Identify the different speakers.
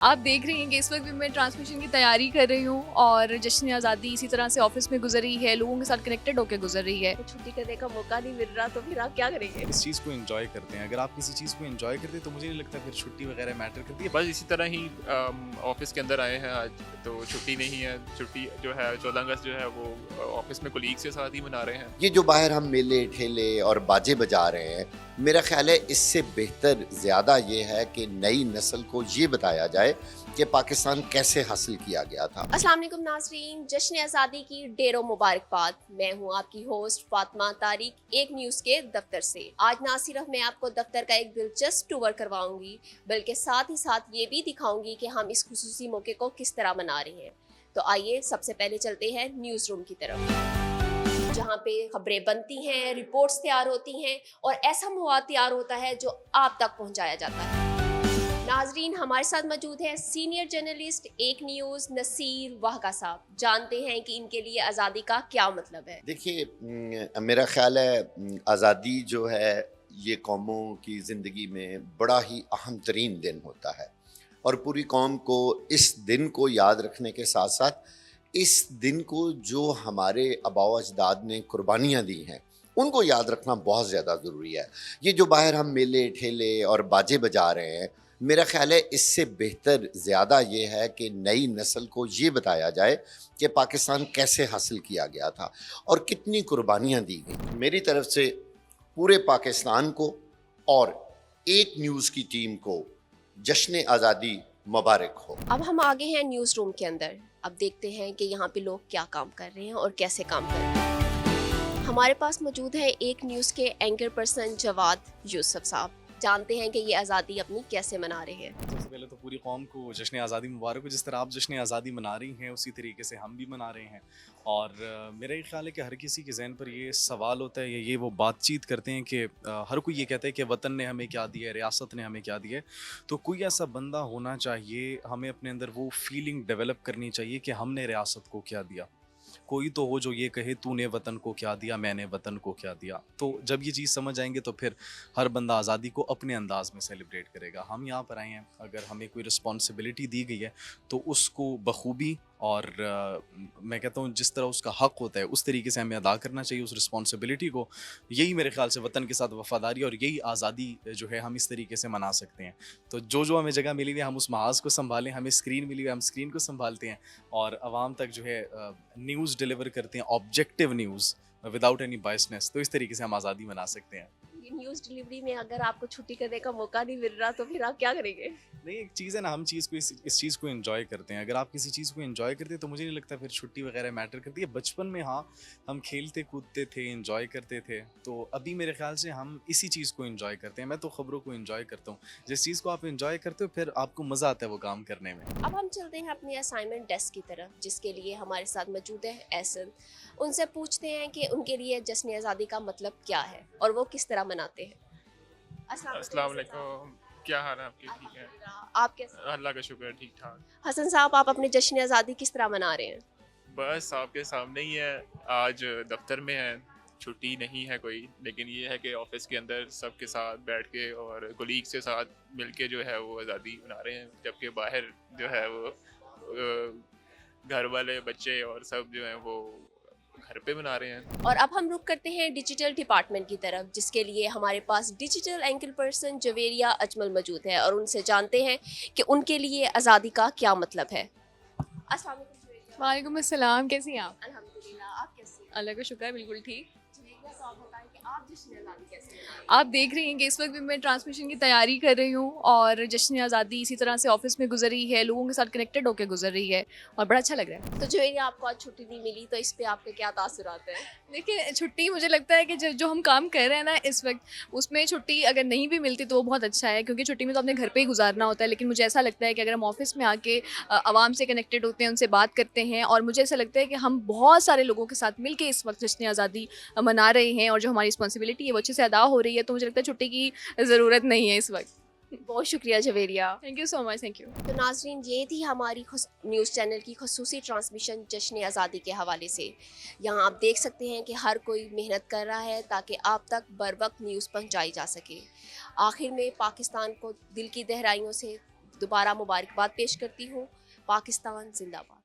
Speaker 1: आप देख रही हैं कि इस वक्त भी मैं ट्रांसमिशन की तैयारी कर रही हूँ और जश्न आज़ादी इसी तरह से ऑफिस में गुजर रही है, लोगों के साथ कनेक्टेड होकर गुजर रही है। छुट्टी करने का मौका नहीं मिल रहा तो फिर आप क्या करेंगे?
Speaker 2: इस चीज़ को एंजॉय करते हैं। अगर आप किसी चीज़ को एंजॉय करते हैं तो मुझे नहीं लगता फिर छुट्टी वगैरह मैटर करती है।
Speaker 3: बस इसी तरह ही ऑफिस के अंदर आए हैं आज, तो छुट्टी नहीं है। छुट्टी जो है 14 अगस्त जो है वो ऑफिस में कोलीग्स के साथ ही मना रहे हैं।
Speaker 4: ये जो बाहर हम मेले ठेले और बाजे बजा रहे हैं, मेरा ख्याल है इससे बेहतर ज़्यादा ये है कि नई नस्ल को ये बताया जाए कि पाकिस्तान कैसे हासिल किया गया था।
Speaker 5: अस्सलाम वालेकुम नाज़रीन, जश्न आज़ादी की ढेरों मुबारकबाद। मैं हूं आपकी होस्ट फातिमा तारिक, एक न्यूज़ के दफ्तर से। आज ना सिर्फ मैं आपको दफ्तर का एक दिलचस्प टूर करवाऊंगी, बल्कि साथ ही साथ ये भी दिखाऊंगी कि हम इस खुसूसी मौके को किस तरह मना रहे हैं। तो आइए सबसे पहले चलते हैं न्यूज़ रूम की तरफ, जहाँ पे खबरें बनती हैं, रिपोर्ट्स तैयार होती हैं और ऐसा मवाद तैयार होता है जो आप तक पहुँचाया जाता है। नाजरीन, हमारे साथ मौजूद है सीनियर जर्नलिस्ट एक न्यूज़ नसीर वाहका साहब। जानते हैं कि इनके लिए आज़ादी का क्या मतलब है।
Speaker 4: देखिए, मेरा ख्याल है आज़ादी जो है ये कौमों की ज़िंदगी में बड़ा ही अहम तरीन दिन होता है और पूरी कौम को इस दिन को याद रखने के साथ साथ इस दिन को जो हमारे आबाओ अजदाद ने कुर्बानियाँ दी हैं उनको याद रखना बहुत ज़्यादा ज़रूरी है। ये जो बाहर हम मेले ठेले और बाजे बजा रहे हैं, मेरा ख्याल है इससे बेहतर ज़्यादा ये है कि नई नस्ल को ये बताया जाए कि पाकिस्तान कैसे हासिल किया गया था और कितनी कुर्बानियाँ दी गई। मेरी तरफ से पूरे पाकिस्तान को और एक न्यूज़ की टीम को जश्न आज़ादी मुबारक हो।
Speaker 5: अब हम आगे हैं न्यूज़ रूम के अंदर। अब देखते हैं कि यहाँ पे लोग क्या काम कर रहे हैं और कैसे काम कर रहे हैं। हमारे पास मौजूद है एक न्यूज़ के एंकर पर्सन जवाद यूसुफ साहब। जानते हैं कि ये आज़ादी अपनी कैसे मना रहे हैं।
Speaker 2: सबसे पहले तो पूरी कौम को जश्न आज़ादी मुबारक हो। जिस तरह आप जश्न आज़ादी मना रही हैं उसी तरीके से हम भी मना रहे हैं। और मेरा ये ख्याल है कि हर किसी के जहन पर ये सवाल होता है या ये वो बातचीत करते हैं कि हर कोई ये कहता है कि वतन ने हमें क्या दिया है, रियासत ने हमें क्या दिया है। तो कोई ऐसा बंदा होना चाहिए, हमें अपने अंदर वो फीलिंग डेवलप करनी चाहिए कि हमने रियासत को क्या दिया। कोई तो हो जो ये कहे तूने वतन को क्या दिया, मैंने वतन को क्या दिया। तो जब ये चीज़ समझ आएंगे तो फिर हर बंदा आज़ादी को अपने अंदाज में सेलिब्रेट करेगा। हम यहाँ पर आए हैं, अगर हमें कोई रिस्पॉन्सिबिलिटी दी गई है तो उसको बखूबी और मैं कहता हूँ जिस तरह उसका हक होता है उस तरीके से हमें अदा करना चाहिए उस रिस्पॉन्सिबिलिटी को। यही मेरे ख्याल से वतन के साथ वफादारी और यही आज़ादी जो है हम इस तरीके से मना सकते हैं। तो जो हमें जगह मिली हुई है हम उस महाज को संभालें, हमें स्क्रीन मिली हुई है हम स्क्रीन को संभालते हैं और आवाम तक जो है न्यूज़ डिलीवर करते हैं, objective news without any biasness. तो इस तरीके से हम आज़ादी मना सकते हैं।
Speaker 5: ये न्यूज़ डिलीवरी में अगर आपको छुट्टी करने का मौका नहीं मिल रहा तो फिर आप क्या करेंगे?
Speaker 2: नहीं, एक चीज़ है ना, हम चीज़ को इस चीज़ को एंजॉय करते हैं। अगर आप किसी चीज़ को एंजॉय करते हैं तो मुझे नहीं लगता फिर छुट्टी वगैरह मैटर करती है। बचपन में हाँ, हम खेलते कूदते थे, एंजॉय करते थे। तो अभी मेरे ख्याल से हम इसी चीज़ को एंजॉय करते हैं। मैं तो खबरों को एंजॉय करता हूँ। जिस चीज़ को आप एंजॉय करते हो फिर आपको मज़ा आता है वो काम करने में।
Speaker 5: अब हम चलते हैं अपने असाइनमेंट डेस्क की तरफ, जिसके लिए हमारे साथ मौजूद है एहसन। उनसे पूछते हैं कि उनके लिए जश्न आज़ादी का मतलब क्या है और वो किस तरह मनाते हैं।
Speaker 3: अस्सलाम वालेकुम, क्या हाल है आपके? ठीक है,
Speaker 5: आप कैसे?
Speaker 3: अल्लाह का शुक्र, ठीक ठाक।
Speaker 5: हसन साहब, आप अपने जश्न आज़ादी किस तरह मना रहे हैं?
Speaker 3: बस आपके सामने ही है, आज दफ्तर में है, छुट्टी नहीं है कोई, लेकिन ये है कि ऑफिस के अंदर सबके साथ बैठ के और कोलीग्स के साथ मिलके जो है वो आज़ादी मना रहे हैं। जबकि बाहर जो है वो घर वाले बच्चे और सब जो हैं वो घर पे मना रहे हैं।
Speaker 5: और अब हम रुक करते हैं डिजिटल डिपार्टमेंट की तरफ, जिसके लिए हमारे पास digital anchor person Javeria Ajmal मौजूद है और उनसे जानते हैं कि उनके लिए आज़ादी का क्या मतलब है। अस्सलाम वालेकुम जवेरिया।
Speaker 1: वालेकुम अस्सलाम, कैसी हैं आप?
Speaker 5: अल्हम्दुलिल्लाह, आप कैसे हैं?
Speaker 1: अल्लाह का शुक्र है, बिल्कुल ठीक।
Speaker 5: जवेरिया साहब, बताएं कि आप जश्न आज़ादी कैसे मनाते हैं?
Speaker 1: आप देख रही हैं कि इस वक्त भी मैं ट्रांसमिशन की तैयारी कर रही हूँ और जश्न आज़ादी इसी तरह से ऑफिस में गुजर रही है, लोगों के साथ कनेक्टेड होकर गुजर रही है और बड़ा अच्छा लग रहा है।
Speaker 5: तो जवेरिया, आपको आज छुट्टी नहीं मिली तो इस पे आपके क्या तासुरात हैं?
Speaker 1: देखिए, छुट्टी मुझे लगता है कि जो हम काम कर रहे हैं ना इस वक्त, उसमें छुट्टी अगर नहीं भी मिलती तो वो बहुत अच्छा है, क्योंकि छुट्टी में तो अपने घर पे ही गुजारना होता है। लेकिन मुझे ऐसा लगता है कि अगर हम ऑफिस में आके आवाम से कनेक्टेड होते हैं, उनसे बात करते हैं, और मुझे ऐसा लगता है कि हम बहुत सारे लोगों के साथ मिलके इस वक्त जश्न आज़ादी मना रहे हैं और जो हमारी रिस्पॉन्सिबिलिटी है वो अच्छे से अदा हो रही है, तो मुझे लगता है छुट्टी की ज़रूरत नहीं है इस वक्त।
Speaker 5: बहुत शुक्रिया Javeria.
Speaker 1: Thank you so much, thank you.
Speaker 5: तो नाजरीन, ये थी हमारी न्यूज़ चैनल की खसूसी ट्रांसमिशन जश्न आज़ादी के हवाले से। यहाँ आप देख सकते हैं कि हर कोई मेहनत कर रहा है ताकि आप तक बर वक्त न्यूज़ पहुँचाई जा सके। आखिर में पाकिस्तान को दिल की गहराइयों से दोबारा मुबारकबाद पेश करती हूँ। पाकिस्तान जिंदाबाद।